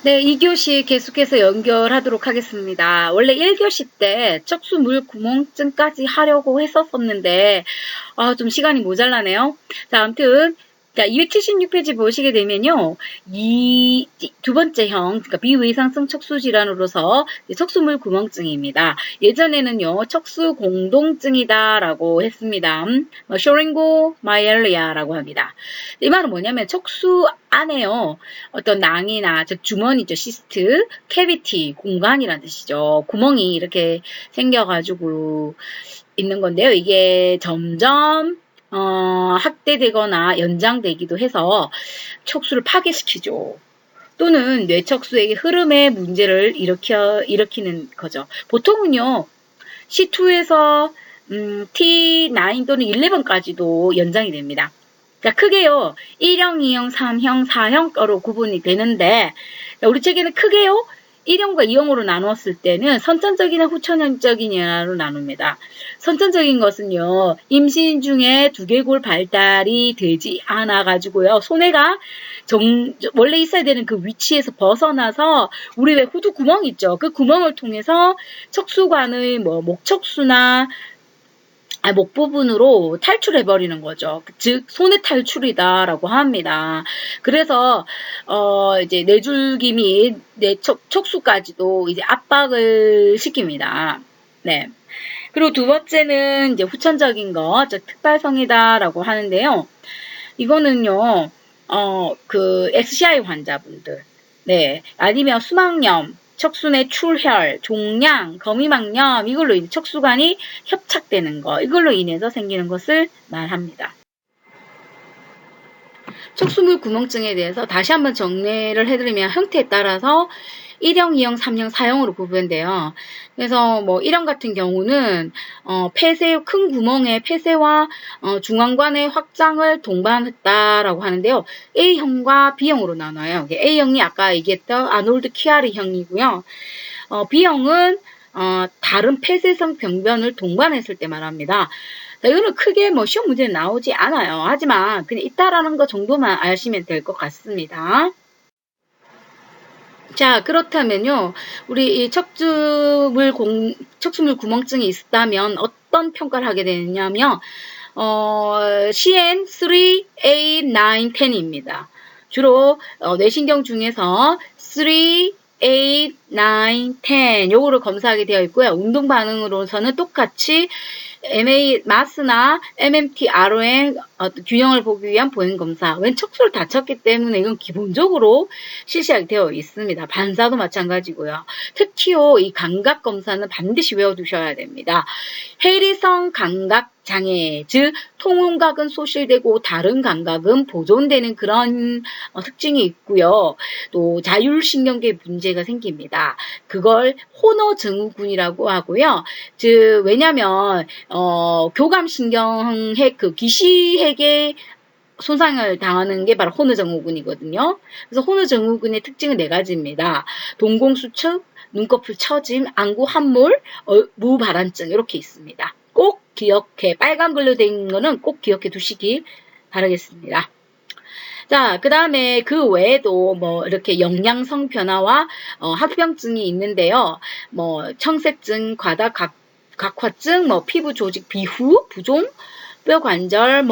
네, 2교시 계속해서 연결하도록 하겠습니다. 원래 1교시 때 척수물 구멍증까지 하려고 했었었는데, 좀 시간이 모자라네요. 자, 아무튼, 자, 276페이지 보시게 되면요. 두 번째 형, 그러니까 비위상성 척수질환으로서 척수물 구멍증입니다. 예전에는요, 척수 공동증이다라고 했습니다. 쇼링고 마이엘리아라고 합니다. 이 말은 뭐냐면 척수 안에요. 어떤 낭이나 즉 주머니죠. 시스트, 캐비티, 공간이라는 뜻이죠. 구멍이 이렇게 생겨가지고 있는 건데요. 이게 점점 확대되거나 연장되기도 해서 척수를 파괴시키죠. 또는 뇌척수의 흐름에 문제를 일으키는 거죠. 보통은요. C2에서 T9 또는 11까지도 연장이 됩니다. 자, 크게요. 1형, 2형, 3형, 4형 거로 구분이 되는데 우리 책에는 크게요. 1형과 2형으로 나누었을 때는 선천적이나 후천적이냐로 나눕니다. 선천적인 것은요. 임신 중에 두개골 발달이 되지 않아 가지고요. 소뇌가 원래 있어야 되는 그 위치에서 벗어나서 우리 왜 후두 구멍 있죠. 그 구멍을 통해서 척수관의 목척수나 목 부분으로 탈출해버리는 거죠. 즉, 손의 탈출이다라고 합니다. 그래서, 이제 뇌줄기 및 척수까지도 이제 압박을 시킵니다. 네. 그리고 두 번째는 이제 후천적인 거, 즉, 특발성이다라고 하는데요. 이거는요, XCI 환자분들, 네. 아니면 수막염, 척수내 출혈, 종양, 거미막염 이걸로 인해 척수관이 협착되는 거 이걸로 인해서 생기는 것을 말합니다. 척수물 구멍증에 대해서 다시 한번 정리를 해드리면 형태에 따라서 1형, 2형, 3형, 4형으로 구분돼요. 그래서 1형 같은 경우는 폐쇄 큰 구멍의 폐쇄와 중앙관의 확장을 동반했다라고 하는데요. A형과 B형으로 나눠요. A형이 아까 얘기했던 아놀드 키아리 형이고요. B형은 다른 폐쇄성 병변을 동반했을 때 말합니다. 자, 이거는 크게 시험 문제는 나오지 않아요. 하지만 그냥 있다라는 것 정도만 아시면 될 것 같습니다. 자, 그렇다면요. 우리 이 척수물 구멍증이 있다면 어떤 평가를 하게 되냐면 CN 3, 8, 9, 10입니다. 주로 뇌신경 중에서 3, 8, 9, 10 요거를 검사하게 되어 있고요. 운동 반응으로서는 똑같이 마스나 MMT, ROM 균형을 보기 위한 보행검사. 웬 척수를 다쳤기 때문에 이건 기본적으로 실시하게 되어 있습니다. 반사도 마찬가지고요. 특히요, 이 감각검사는 반드시 외워두셔야 됩니다. 해리성 감각 장애, 즉 통음각은 소실되고 다른 감각은 보존되는 그런 특징이 있고요. 또 자율신경계 문제가 생깁니다. 그걸 호너증후군이라고 하고요. 즉 왜냐하면 교감신경핵 그 기시핵의 손상을 당하는 게 바로 호너증후군이거든요. 그래서 호너증후군의 특징은 4가지입니다. 동공수축, 눈꺼풀 처짐, 안구 함몰, 무발환증 이렇게 있습니다. 꼭 기억해. 빨간 글로 된 거는 꼭 기억해 두시기 바라겠습니다. 자, 그 다음에 그 외에도 이렇게 영양성 변화와 합병증이 있는데요. 청색증, 각화증, 피부 조직 비후, 부종, 뼈 관절,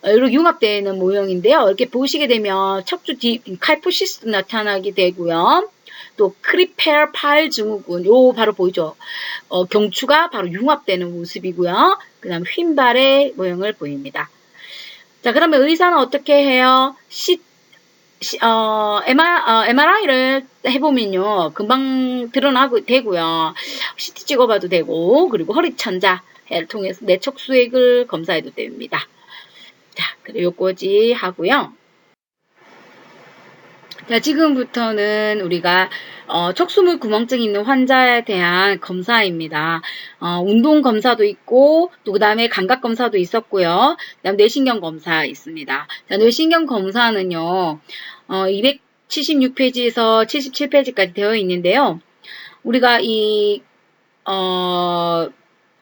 이렇게 융합되는 모형인데요. 이렇게 보시게 되면 척추 칼포시스도 나타나게 되고요. 또 크리페어 파일 증후군, 요 바로 보이죠? 경추가 바로 융합되는 모습이고요. 그 다음 휜발의 모형을 보입니다. 자, 그러면 의사는 어떻게 해요? MRI를 해보면요. 금방 드러나고 되고요. CT 찍어봐도 되고, 그리고 허리천자를 통해서 내척수액을 검사해도 됩니다. 자, 그리고 요거지 하고요. 자, 지금부터는 우리가 척수물 구멍증이 있는 환자에 대한 검사입니다. 운동 검사도 있고 또 그다음에 감각 검사도 있었고요. 그다음 뇌신경 검사 있습니다. 자, 뇌신경 검사는요. 276페이지에서 77페이지까지 되어 있는데요. 우리가 이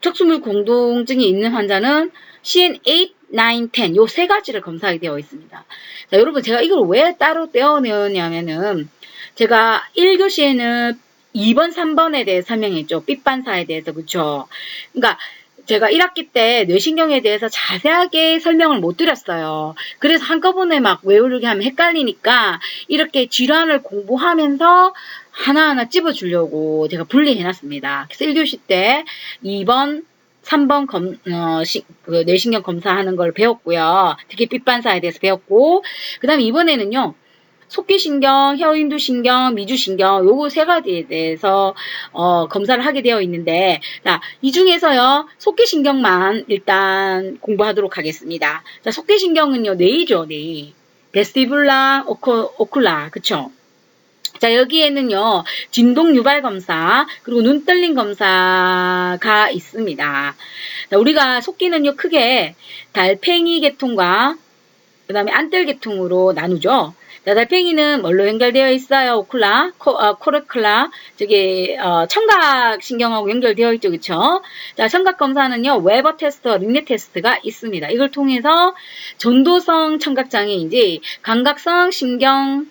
척수물 공동증이 있는 환자는 CN8, 9, 10 요 3가지를 검사하게 되어 있습니다. 자, 여러분 제가 이걸 왜 따로 떼어내었냐면은 제가 1교시에는 2번, 3번에 대해 설명했죠. 삐반사에 대해서, 그쵸? 그러니까 제가 1학기 때 뇌신경에 대해서 자세하게 설명을 못 드렸어요. 그래서 한꺼번에 막 외우려게 하면 헷갈리니까 이렇게 질환을 공부하면서 하나하나 찝어주려고 제가 분리해놨습니다. 그래서 1교시 때 2번, 3번 그 뇌신경 검사하는 걸 배웠고요. 특히 삐반사에 대해서 배웠고, 그 다음에 이번에는요, 속기신경, 혀인두신경, 미주신경 요거 세 가지에 대해서 검사를 하게 되어 있는데, 자, 이 중에서요 속기신경만 일단 공부하도록 하겠습니다. 자, 속기신경은요 뇌이죠, 뇌. 베스티뷸라, 오쿨라, 그쵸? 자, 여기에는요 진동 유발 검사 그리고 눈 떨림 검사가 있습니다. 자, 우리가 속기는요 크게 달팽이 계통과 그 다음에 안뜰 계통으로 나누죠. 자, 달팽이는 뭘로 연결되어 있어요? 오쿨라, 코르클라, 저기 청각 신경하고 연결되어 있죠, 그쵸? 자, 청각 검사는요, 웨버 테스트와 린네 테스트가 있습니다. 이걸 통해서 전도성 청각 장애인지 감각성 신경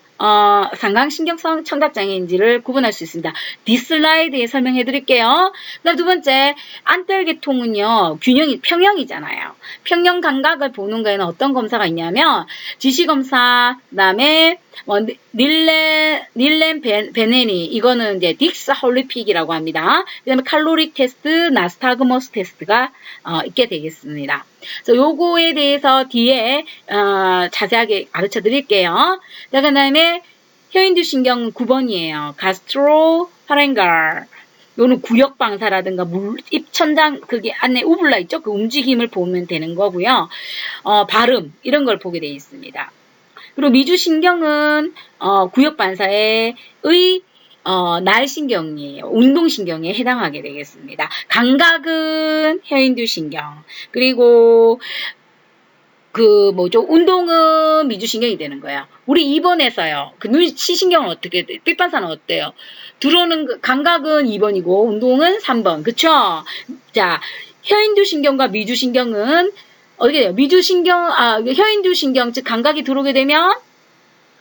상강신경성 청각장애인지를 구분할 수 있습니다. 뒷슬라이드에 설명해 드릴게요. 그다음 두 번째, 안뜰계통은요, 평형이잖아요. 평형 감각을 보는 거에는 어떤 검사가 있냐면, 지시검사, 그 다음에, 닐렌 베네니, 이거는 이제 딕스 홀리픽이라고 합니다. 그 다음에 칼로릭 테스트, 나스타그머스 테스트가 있게 되겠습니다. 그래서 요거에 대해서 뒤에 자세하게 가르쳐 드릴게요. 그 다음에 혀인두신경 9번이에요. 가스트로파랭갈. 요는 구역방사라든가 입천장 그게 안에 우블라 있죠? 그 움직임을 보면 되는 거고요. 발음 이런 걸 보게 되어 있습니다. 그리고 미주신경은 구역반사의 날신경이에요. 운동신경에 해당하게 되겠습니다. 감각은 혀인두신경. 그리고 운동은 미주신경이 되는 거야. 우리 2번에서요. 그 시신경은 어떻게 돼? 삐반사는 어때요? 들어오는 감각은 2번이고 운동은 3번. 그쵸? 자, 혀인두신경과 미주신경은 어떻게 돼요? 혀인두신경, 즉 감각이 들어오게 되면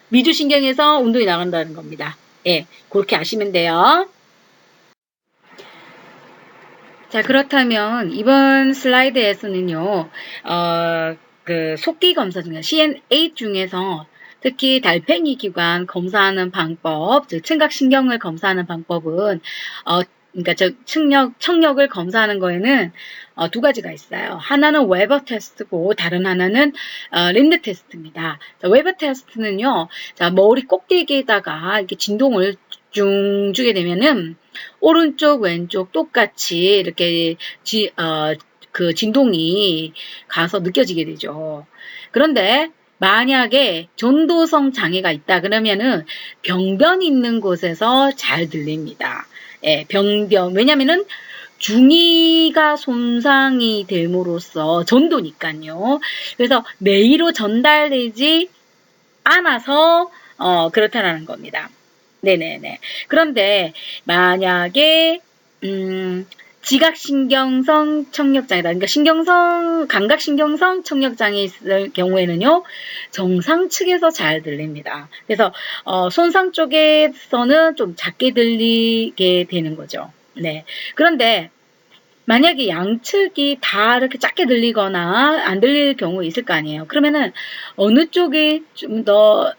미주신경에서 운동이 나간다는 겁니다. 예, 그렇게 아시면 돼요. 자, 그렇다면 이번 슬라이드에서는요, 그 속기 검사 중에 CN8 중에서 특히 달팽이 기관 검사하는 방법, 즉 청각신경을 검사하는 방법은 그러니까 청력을 검사하는 거에는 두 가지가 있어요. 하나는 웨버 테스트고 다른 하나는 린드 테스트입니다. 자, 웨버 테스트는요, 자, 머리 꼭대기에다가 이렇게 진동을 쭉 주게 되면은 오른쪽 왼쪽 똑같이 이렇게 그 진동이 가서 느껴지게 되죠. 그런데 만약에 전도성 장애가 있다 그러면은 병변 있는 곳에서 잘 들립니다. 예, 병변. 왜냐면은 중이가 손상이 됨으로써 전도니까요. 그래서 뇌로 전달되지 않아서 그렇다라는 겁니다. 네네네. 그런데 만약에 지각신경성 청력장애다. 그러니까 감각신경성 청력장애 있을 경우에는요, 정상 측에서 잘 들립니다. 그래서, 손상 쪽에서는 좀 작게 들리게 되는 거죠. 네. 그런데, 만약에 양측이 다 이렇게 작게 들리거나 안 들릴 경우 있을 거 아니에요. 그러면은, 어느 쪽이 좀 더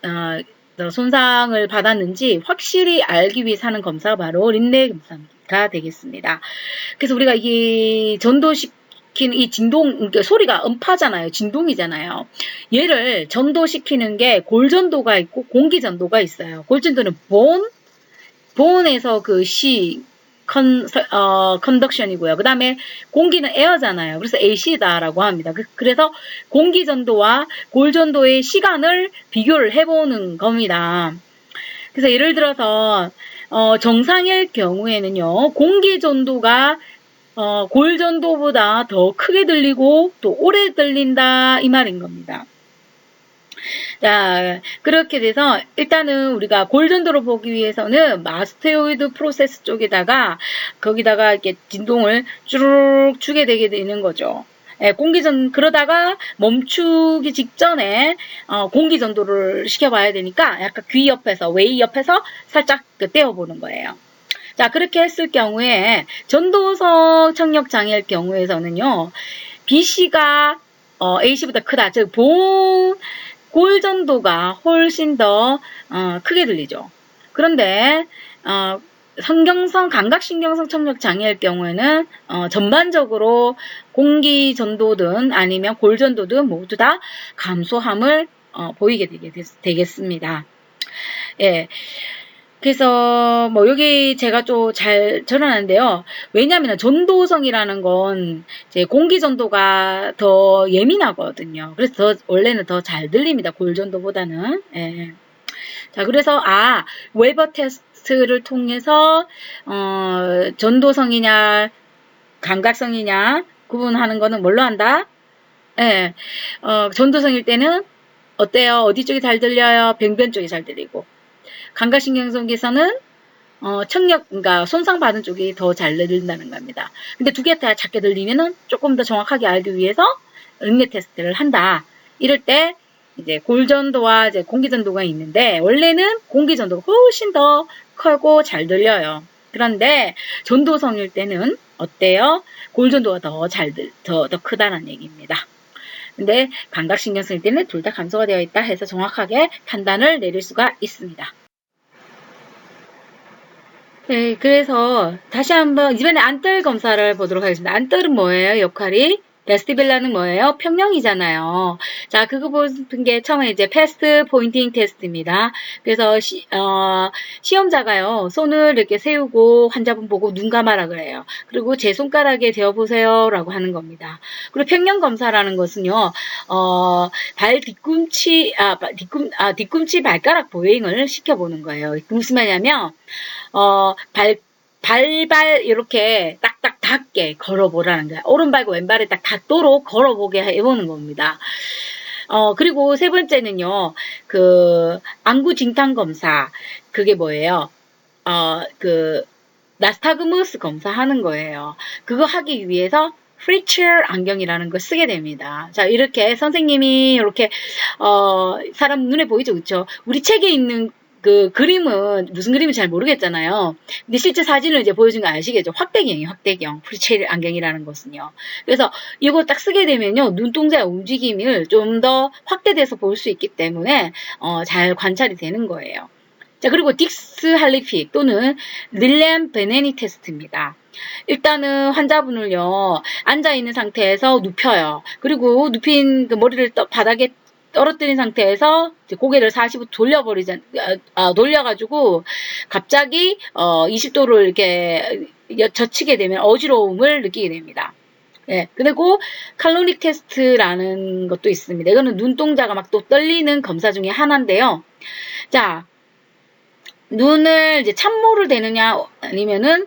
손상을 받았는지 확실히 알기 위해서 하는 검사가 바로 린네 검사가 되겠습니다. 그래서 우리가 이게 전도시키는 이 진동, 그러니까 소리가 음파잖아요. 진동이잖아요. 얘를 전도시키는 게 골전도가 있고 공기전도가 있어요. 골전도는 본에서 그 컨덕션이고요. 그 다음에 공기는 에어잖아요. 그래서 AC다라고 합니다. 그래서 공기전도와 골전도의 시간을 비교를 해보는 겁니다. 그래서 예를 들어서 정상일 경우에는요, 공기전도가 골전도보다 더 크게 들리고 또 오래 들린다 이 말인 겁니다. 자, 그렇게 돼서 일단은 우리가 골전도로 보기 위해서는 마스테로이드 프로세스 쪽에다가 거기다가 이렇게 진동을 쭈르륵 주게 되게 되는 거죠. 그러다가 멈추기 직전에 공기 전도를 시켜봐야 되니까 약간 귀 옆에서, 웨이 옆에서 살짝 떼어보는 거예요. 자, 그렇게 했을 경우에 전도성 청력 장애일 경우에서는요, BC가 AC보다 크다. 즉, 골전도가 훨씬 더 크게 들리죠. 그런데 감각신경성 청력 장애일 경우에는 전반적으로 공기전도든 아니면 골전도든 모두 다 감소함을 보이게 되겠습니다. 예. 그래서 여기 제가 좀 잘 적어놨는데요. 왜냐하면 전도성이라는 건 이제 공기 전도가 더 예민하거든요. 그래서 원래는 더 잘 들립니다. 골전도보다는. 예. 자, 그래서 웨버 테스트를 통해서 전도성이냐 감각성이냐 구분하는 거는 뭘로 한다? 예. 전도성일 때는 어때요? 어디 쪽이 잘 들려요? 병변 쪽이 잘 들리고. 감각신경성에서는 그러니까 손상받은 쪽이 더 잘 들린다는 겁니다. 근데 두 개 다 작게 들리면은 조금 더 정확하게 알기 위해서 응애 테스트를 한다. 이럴 때 이제 골전도와 이제 공기전도가 있는데 원래는 공기전도가 훨씬 더 크고 잘 들려요. 그런데 전도성일 때는 어때요? 골전도가 더 크다는 얘기입니다. 근데 감각신경성일 때는 둘 다 감소가 되어 있다 해서 정확하게 판단을 내릴 수가 있습니다. 네, 그래서 다시 한번 이번에 안떨 검사를 보도록 하겠습니다. 안떨은 뭐예요? 역할이? 베스티빌라는 뭐예요? 평형이잖아요. 자, 그거 보는 게 처음에 이제 패스트 포인팅 테스트입니다. 그래서 시험자가요, 손을 이렇게 세우고 환자분 보고 눈 감아라 그래요. 그리고 제 손가락에 대어보세요 라고 하는 겁니다. 그리고 평형 검사라는 것은요, 뒤꿈치 발가락 보행을 시켜보는 거예요. 무슨 말이냐면, 발발 이렇게 딱딱 닿게 걸어보라는 거야. 오른발과 왼발을 딱 닿도록 걸어보게 해보는 겁니다. 그리고 세 번째는요, 안구 진탕 검사. 그게 뭐예요? 나스타그무스 검사하는 거예요. 그거 하기 위해서 프리처 안경이라는 걸 쓰게 됩니다. 자, 이렇게 선생님이 이렇게 사람 눈에 보이죠, 그렇죠? 우리 책에 있는 그 그림은 무슨 그림인지 잘 모르겠잖아요. 근데 실제 사진을 이제 보여준 거 아시겠죠? 확대경이에요, 확대경. 프리첼 안경이라는 것은요. 그래서 이거 딱 쓰게 되면요, 눈동자의 움직임을 좀 더 확대돼서 볼 수 있기 때문에 잘 관찰이 되는 거예요. 자, 그리고 딕스 할리픽 또는 릴렘 베네니 테스트입니다. 일단은 환자분을요, 앉아있는 상태에서 눕혀요. 그리고 눕힌 그 머리를 바닥에 떨어뜨린 상태에서 고개를 45도 돌려가지고 갑자기 20도를 이렇게 젖히게 되면 어지러움을 느끼게 됩니다. 예, 그리고 칼로닉 테스트라는 것도 있습니다. 이거는 눈동자가 막 또 떨리는 검사 중에 하나인데요. 자, 눈을 이제 찬물을 대느냐 아니면은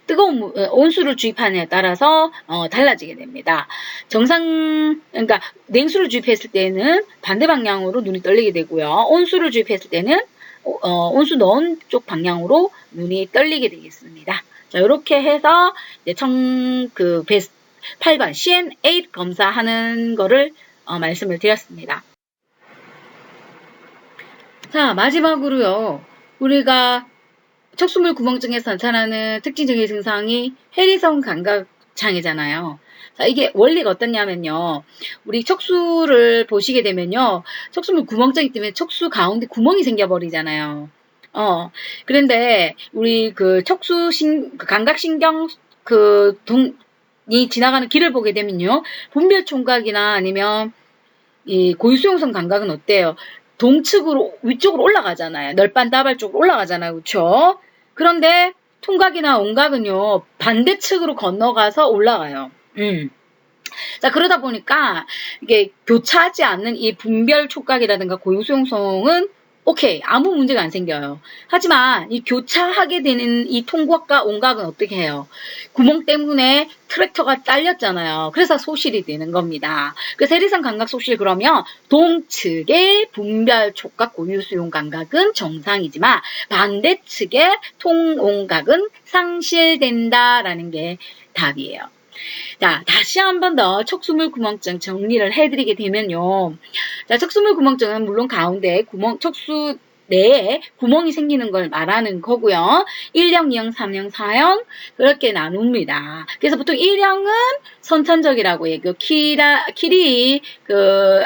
뜨거운 온수를 주입하느냐에 따라서 달라지게 됩니다. 그러니까 냉수를 주입했을 때는 반대 방향으로 눈이 떨리게 되고요. 온수를 주입했을 때는 온수 넣은 쪽 방향으로 눈이 떨리게 되겠습니다. 자, 이렇게 해서 이제 8번 CN8 검사하는 거를 말씀을 드렸습니다. 자, 마지막으로요. 우리가 척수물 구멍증에서 나타나는 특징적인 증상이 해리성 감각 장애잖아요. 자, 이게 원리가 어떻냐면요. 우리 척수를 보시게 되면요. 척수물 구멍증이 때문에 척수 가운데 구멍이 생겨버리잖아요. 그런데 우리 감각신경 이 지나가는 길을 보게 되면요. 분별 총각이나 아니면 이 고유수용성 감각은 어때요? 동측으로 위쪽으로 올라가잖아요. 널빤다발 쪽으로 올라가잖아요. 그렇죠? 그런데 통각이나 온각은요. 반대측으로 건너가서 올라가요. 자, 그러다 보니까 이게 교차하지 않는 이 분별 촉각이라든가 고유수용성은 오케이, 아무 문제가 안 생겨요. 하지만 이 교차하게 되는 이 통각과 온각은 어떻게 해요? 구멍 때문에 트랙터가 딸렸잖아요. 그래서 소실이 되는 겁니다. 그래서 해리성 감각 소실 그러면 동측의 분별 촉각 고유수용 감각은 정상이지만 반대측의 통온각은 상실된다라는 게 답이에요. 자, 다시 한 번 더 척수물 구멍증 정리를 해드리게 되면요. 자, 척수물 구멍증은 물론 가운데 척수 내에 구멍이 생기는 걸 말하는 거고요. 1형, 2형, 3형, 4형 그렇게 나눕니다. 그래서 보통 1형은 선천적이라고 얘기해요.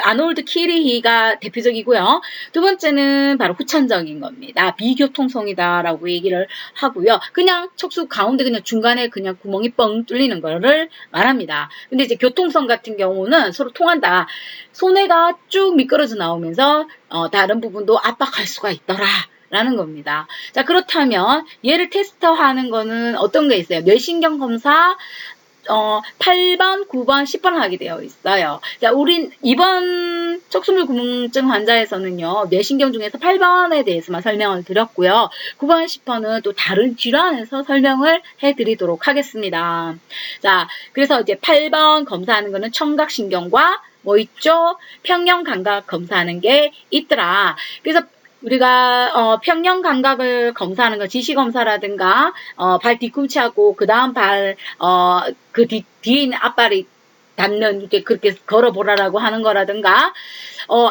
아놀드 키리히가 대표적이고요. 두 번째는 바로 후천적인 겁니다. 비교통성이다라고 얘기를 하고요. 그냥 척수 가운데 그냥 중간에 그냥 구멍이 뻥 뚫리는 거를 말합니다. 근데 이제 교통성 같은 경우는 서로 통한다. 소뇌가 쭉 미끄러져 나오면서 다른 부분도 압박할 수가 있더라. 라는 겁니다. 자, 그렇다면 얘를 테스트하는 거는 어떤 게 있어요? 뇌신경 검사 8번, 9번, 10번 하게 되어 있어요. 자, 우린 이번 척수물 구멍증 환자에서는요, 뇌신경 중에서 8번에 대해서만 설명을 드렸고요. 9번, 10번은 또 다른 질환에서 설명을 해드리도록 하겠습니다. 자, 그래서 이제 8번 검사하는 거는 청각신경과 뭐 있죠? 평형 감각 검사하는 게 있더라. 그래서 우리가 평형 감각을 검사하는 거 지시검사라든가 발 뒤꿈치하고 그 다음 발 그 뒤에 있는 앞발이 닿는 이렇게 그렇게 걸어보라라고 하는 거라든가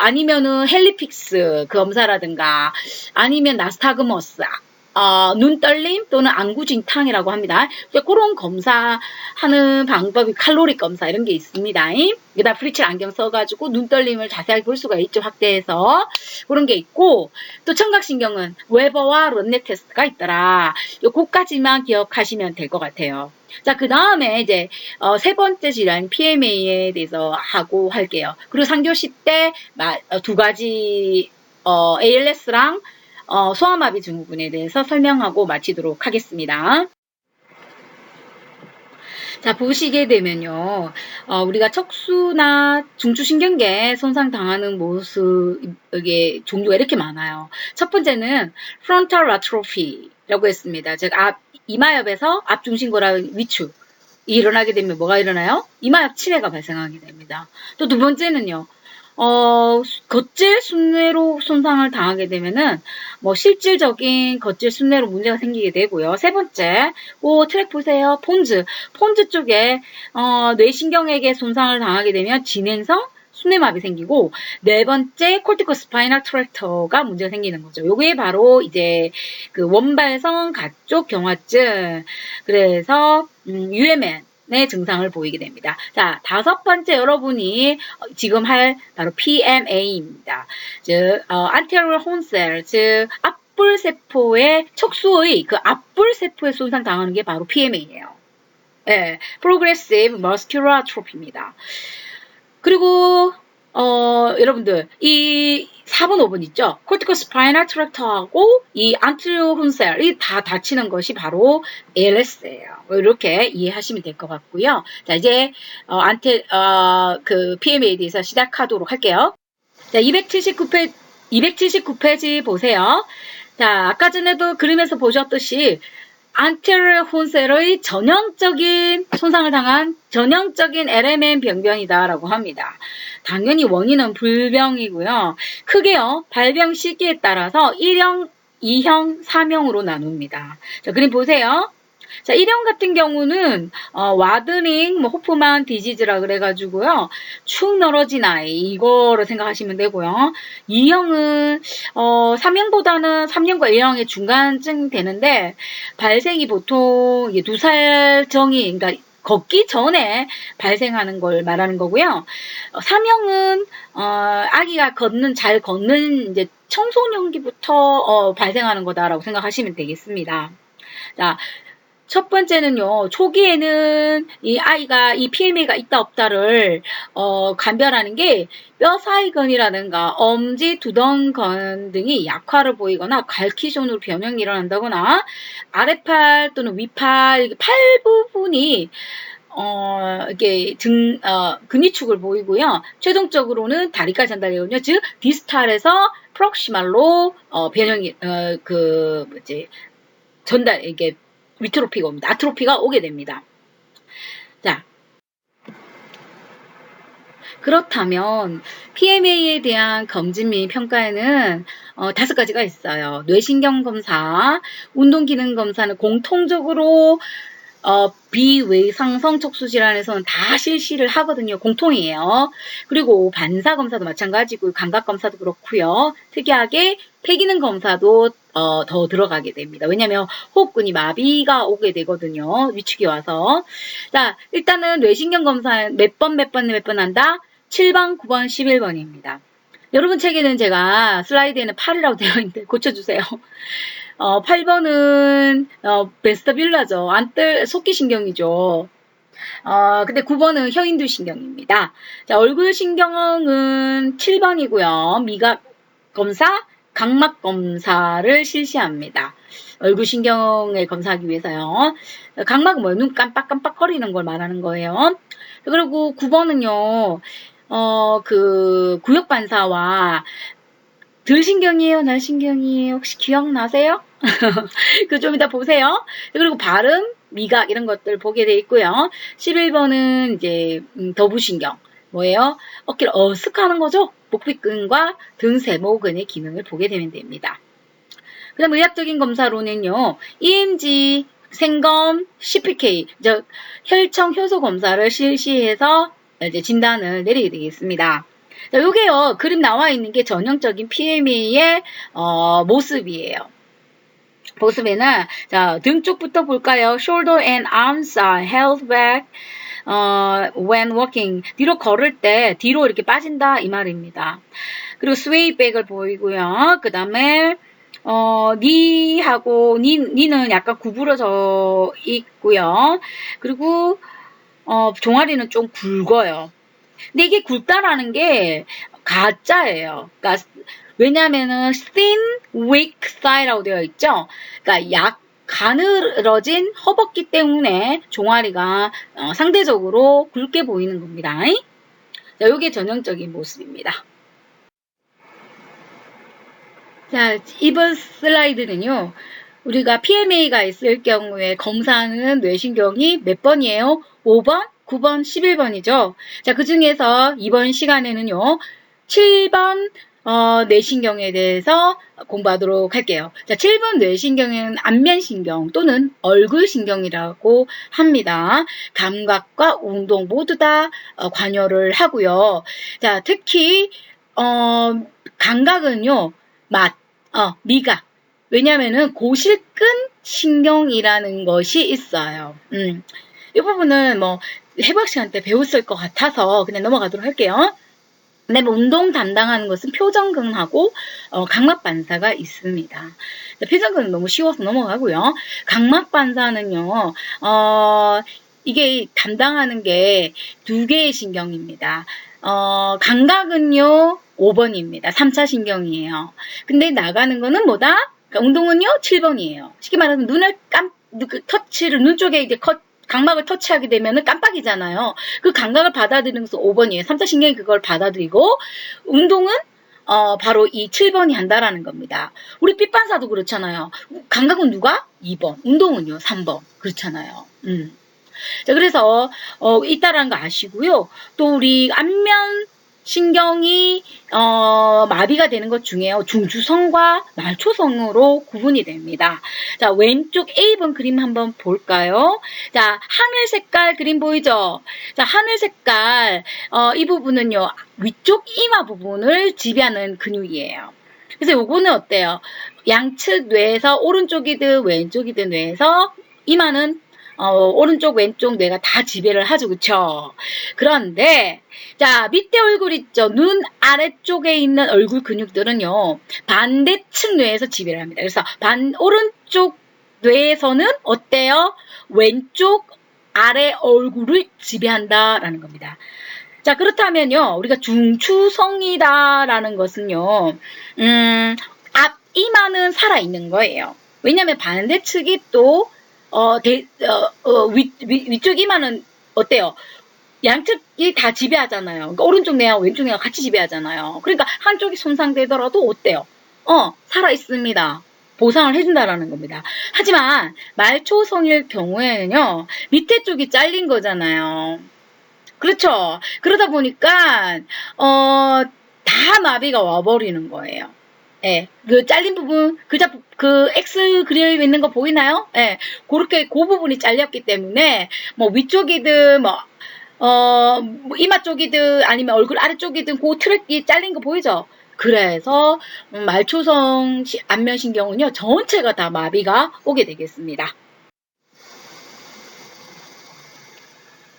아니면은 헬리픽스 검사라든가 아니면 나스타그머스 눈떨림 또는 안구진탕이라고 합니다. 그런 검사하는 방법이 칼로리 검사 이런 게 있습니다. 여기다 프리첼 안경 써가지고 눈떨림을 자세하게 볼 수가 있죠. 확대해서 그런 게 있고 또 청각신경은 웨버와 런넷 테스트가 있더라. 요거까지만 기억하시면 될 것 같아요. 자, 그 다음에 이제 세 번째 질환 PMA에 대해서 하고 할게요. 그리고 3교시 때 두 가지 ALS랑 소아마비 증후군에 대해서 설명하고 마치도록 하겠습니다. 자, 보시게 되면요. 우리가 척수나 중추신경계 손상당하는 모습의 종류가 이렇게 많아요. 첫 번째는 frontal atrophy라고 했습니다. 즉, 이마엽에서 앞중심골하고 위축이 일어나게 되면 뭐가 일어나요? 이마엽 치매가 발생하게 됩니다. 또 두 번째는요. 겉질 순뇌로 손상을 당하게 되면은 뭐 실질적인 겉질 순뇌로 문제가 생기게 되고요. 세 번째, 트랙 보세요. 폰즈 쪽에 뇌신경에게 손상을 당하게 되면 진행성 순뇌마비 생기고 네 번째 콜티코 스파이널 트랙터가 문제가 생기는 거죠. 요게 바로 이제 그 원발성 가쪽 경화증. 그래서 UMN의 증상을 보이게 됩니다. 자, 다섯 번째 여러분이 지금 할 바로 PMA입니다. 즉 anterior horn cell, 즉 앞불세포의 척수의 그 앞불세포에 손상 당하는 게 바로 PMA예요. 네, progressive muscular atrophy입니다. 그리고 여러분들 이 4번, 5번 있죠? cortical spinal tract하고 이 anterior horn cell이 다 다치는 것이 바로 ALS예요. 이렇게 이해하시면 될 것 같고요. 자, 이제 그 PMA에 대해서 시작하도록 할게요. 자, 279페이지 보세요. 자, 아까 전에도 그림에서 보셨듯이 anterior horn cell의 전형적인 손상을 당한 전형적인 LMN 병변이다라고 합니다. 당연히 원인은 불병이고요. 크게요. 발병 시기에 따라서 1형, 2형, 3형으로 나눕니다. 자, 그림 보세요. 자, 1형 같은 경우는 와드링, 호프만 디지즈라 그래가지고요. 축 늘어진 아이 이거로 생각하시면 되고요. 2형은 3형보다는 3형과 1형의 중간쯤 되는데 발생이 보통 2살 정이 그러니까 걷기 전에 발생하는 걸 말하는 거고요. 3형은 아기가 잘 걷는 이제 청소년기부터 발생하는 거다라고 생각하시면 되겠습니다. 자, 첫 번째는요, 초기에는 이 아이가 이 PMA가 있다 없다를 감별하는 게 뼈사이건이라든가 엄지, 두덩건 등이 약화를 보이거나 갈키존으로 변형이 일어난다거나 아래팔 또는 위팔 팔 부분이 이게 근위축을 보이고요. 최종적으로는 다리까지 전달되거든요. 즉 디스탈에서 프록시말로 변형이 전달 이게 위트로피가 옵니다. 아트로피가 오게 됩니다. 자, 그렇다면 PMA에 대한 검진 및 평가에는 5가지가 있어요. 뇌신경 검사, 운동기능 검사는 공통적으로 비외상성 척수질환에서는 다 실시를 하거든요. 공통이에요. 그리고 반사 검사도 마찬가지고 감각 검사도 그렇고요. 특이하게 폐기능 검사도 더 들어가게 됩니다. 왜냐하면 호흡근이 마비가 오게 되거든요. 위축이 와서. 자, 일단은 뇌신경 검사 몇 번 한다? 7번, 9번, 11번입니다. 여러분 책에는 제가 슬라이드에는 8이라고 되어 있는데 고쳐주세요. 8번은 베스터뷸라죠. 속기신경이죠. 근데 9번은 혀인두신경입니다. 자, 얼굴신경은 7번이고요. 미각 검사, 각막 검사를 실시합니다. 얼굴신경을 검사하기 위해서요. 각막은 뭐예요? 눈 깜빡깜빡거리는 걸 말하는 거예요. 그리고 9번은요. 그 구역반사와 들신경이에요? 날신경이에요? 혹시 기억나세요? 그 좀 이따 보세요. 그리고 발음, 미각 이런 것들 보게 돼 있고요. 11번은 이제 더부신경. 뭐예요? 어깨를 어쓱하는 거죠? 목비근과 등 세모근의 기능을 보게 되면 됩니다. 그 다음 의학적인 검사로는요. EMG, 생검, CPK, 즉 혈청 효소 검사를 실시해서 이제 진단을 내리게 되겠습니다. 자, 요게요. 그림 나와 있는 게 전형적인 PMA의 모습이에요. 모습에는 자, 등 쪽부터 볼까요? Shoulder and arms are held back when walking. 뒤로 걸을 때 뒤로 이렇게 빠진다 이 말입니다. 그리고 sway back을 보이고요. 그 다음에 니는 약간 구부러져 있고요. 그리고 종아리는 좀 굵어요. 근데 이게 굵다라는 게 가짜예요. 그러니까 왜냐면은 thin, weak thigh라고 되어 있죠. 그러니까 가늘어진 허벅지 때문에 종아리가 상대적으로 굵게 보이는 겁니다. 자, 이게 전형적인 모습입니다. 자, 이번 슬라이드는요. 우리가 PMA가 있을 경우에 검사하는 뇌신경이 몇 번이에요? 5번, 9번, 11번이죠. 자, 그 중에서 이번 시간에는요. 7번 뇌신경에 대해서 공부하도록 할게요. 자, 7번 뇌신경은 안면신경 또는 얼굴신경이라고 합니다. 감각과 운동 모두 다 관여를 하고요. 자, 특히 감각은요. 맛, 미각. 왜냐면은 고실근 신경이라는 것이 있어요. 이 부분은 뭐 해부학 시간 때 배웠을 것 같아서 그냥 넘어가도록 할게요. 근데 운동 담당하는 것은 표정근하고 각막 반사가 있습니다. 표정근은 너무 쉬워서 넘어가고요. 각막 반사는요. 이게 담당하는 게 두 개의 신경입니다. 감각은요. 5번입니다. 3차 신경이에요. 근데 나가는 거는 뭐다? 그러니까 운동은요. 7번이에요. 쉽게 말해서 눈을 터치를 눈 쪽에 이제 각막을 터치하게 되면은 깜빡이잖아요. 그 감각을 받아들이는 것은 5번이에요. 3차 신경이 그걸 받아들이고 운동은 바로 이 7번이 한다라는 겁니다. 우리 삐빤사도 그렇잖아요. 감각은 누가? 2번. 운동은요. 3번. 그렇잖아요. 자, 그래서 있다라는 거 아시고요. 또 우리 안면 신경이 마비가 되는 것 중에요. 중추성과 말초성으로 구분이 됩니다. 자, 왼쪽 A번 그림 한번 볼까요? 자, 하늘 색깔 그림 보이죠? 자, 하늘 색깔 이 부분은요. 위쪽 이마 부분을 지배하는 근육이에요. 그래서 요거는 어때요? 양측 뇌에서 오른쪽이든 왼쪽이든 뇌에서 이마는 오른쪽 왼쪽 뇌가 다 지배를 하죠. 그쵸? 그런데 자, 밑에 얼굴 있죠? 눈 아래쪽에 있는 얼굴 근육들은요. 반대측 뇌에서 지배를 합니다. 그래서 오른쪽 뇌에서는 어때요? 왼쪽 아래 얼굴을 지배한다라는 겁니다. 자, 그렇다면요. 우리가 중추성이다라는 것은요. 앞 이마는 살아있는 거예요. 왜냐하면 반대측이 또 위쪽 이마는 어때요? 양측이 다 지배하잖아요. 그러니까 오른쪽 뇌와 왼쪽 뇌가 같이 지배하잖아요. 그러니까 한쪽이 손상되더라도 어때요? 살아있습니다. 보상을 해준다라는 겁니다. 하지만 말초성일 경우에는요. 밑에 쪽이 잘린 거잖아요. 그렇죠? 그러다 보니까 다 마비가 와버리는 거예요. 예, 그 잘린 부분, 그 그 X 그려 있는 거 보이나요? 예. 그렇게 그 부분이 잘렸기 때문에 뭐 위쪽이든 뭐 이마 쪽이든 아니면 얼굴 아래쪽이든 그 트랙이 잘린 거 보이죠? 그래서 말초성 안면신경은요 전체가 다 마비가 오게 되겠습니다.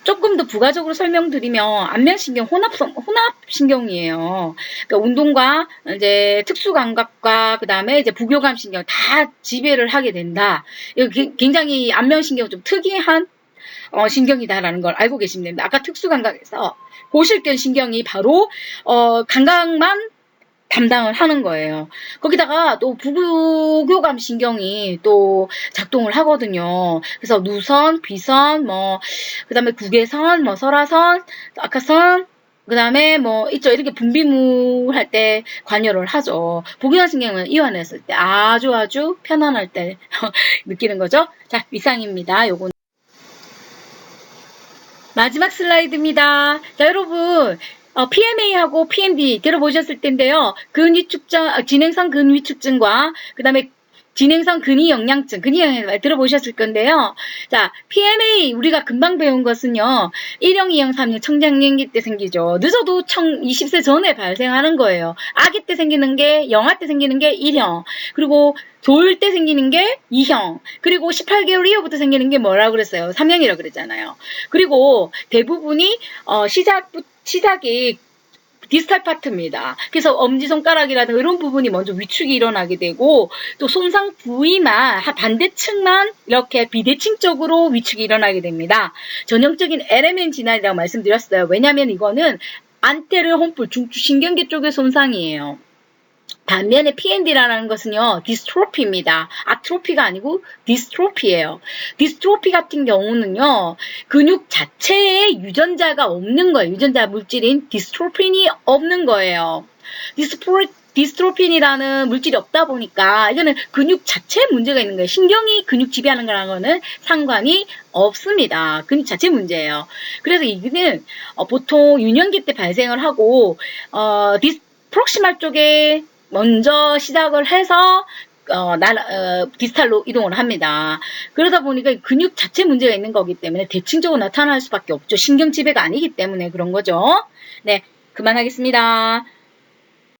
조금 더 부가적으로 설명드리면 안면신경 혼합신경이에요. 그러니까 운동과 이제 특수감각과 그 다음에 이제 부교감신경 다 지배를 하게 된다. 굉장히 안면신경 좀 특이한 신경이다라는 걸 알고 계시면 됩니다. 아까 특수감각에서 고실견 신경이 바로 감각만 담당을 하는 거예요. 거기다가 또 부교감 신경이 또 작동을 하거든요. 그래서 누선, 비선, 그 다음에 국외선, 설화선, 악하선, 그 다음에 있죠. 이렇게 분비물 할 때 관여를 하죠. 부교감 신경은 이완했을 때 아주 편안할 때 느끼는 거죠. 자, 이상입니다. 요거는. 마지막 슬라이드입니다. 자, 여러분. PMA하고 PMD 들어보셨을 텐데요. 진행성 근위축증과 그 다음에 진행성 근위영양증, 근위영양 들어보셨을 건데요. 자, PMA 우리가 금방 배운 것은요. 1형, 2형, 3형 청장년기 때 생기죠. 늦어도 20세 전에 발생하는 거예요. 아기 때 생기는 게, 영아 때 생기는 게 1형, 그리고 돌 때 생기는 게 2형, 그리고 18개월 이후부터 생기는 게 뭐라고 그랬어요? 3형이라고 그랬잖아요. 그리고 대부분이 시작이 디스탈 파트입니다. 그래서 엄지손가락이라든가 이런 부분이 먼저 위축이 일어나게 되고 또 손상 부위만 반대측만 이렇게 비대칭적으로 위축이 일어나게 됩니다. 전형적인 LMN 질환이라고 말씀드렸어요. 왜냐하면 이거는 안테리어 홈풀 중추신경계 쪽의 손상이에요. 반면에 PND라는 것은요, 디스트로피입니다. 아트로피가 아니고 디스트로피예요. 디스트로피 같은 경우는요, 근육 자체에 유전자가 없는 거예요. 유전자 물질인 디스트로핀이 없는 거예요. 디스트로핀이라는 물질이 없다 보니까 이거는 근육 자체에 문제가 있는 거예요. 신경이 근육 지배하는 거라는 거는 상관이 없습니다. 근육 자체 문제예요. 그래서 이거는 보통 유년기 때 발생을 하고 프록시말 쪽에 먼저 시작을 해서 디스탈로 이동을 합니다. 그러다 보니까 근육 자체 문제가 있는 거기 때문에 대칭적으로 나타날 수밖에 없죠. 신경 지배가 아니기 때문에 그런 거죠. 네, 그만하겠습니다.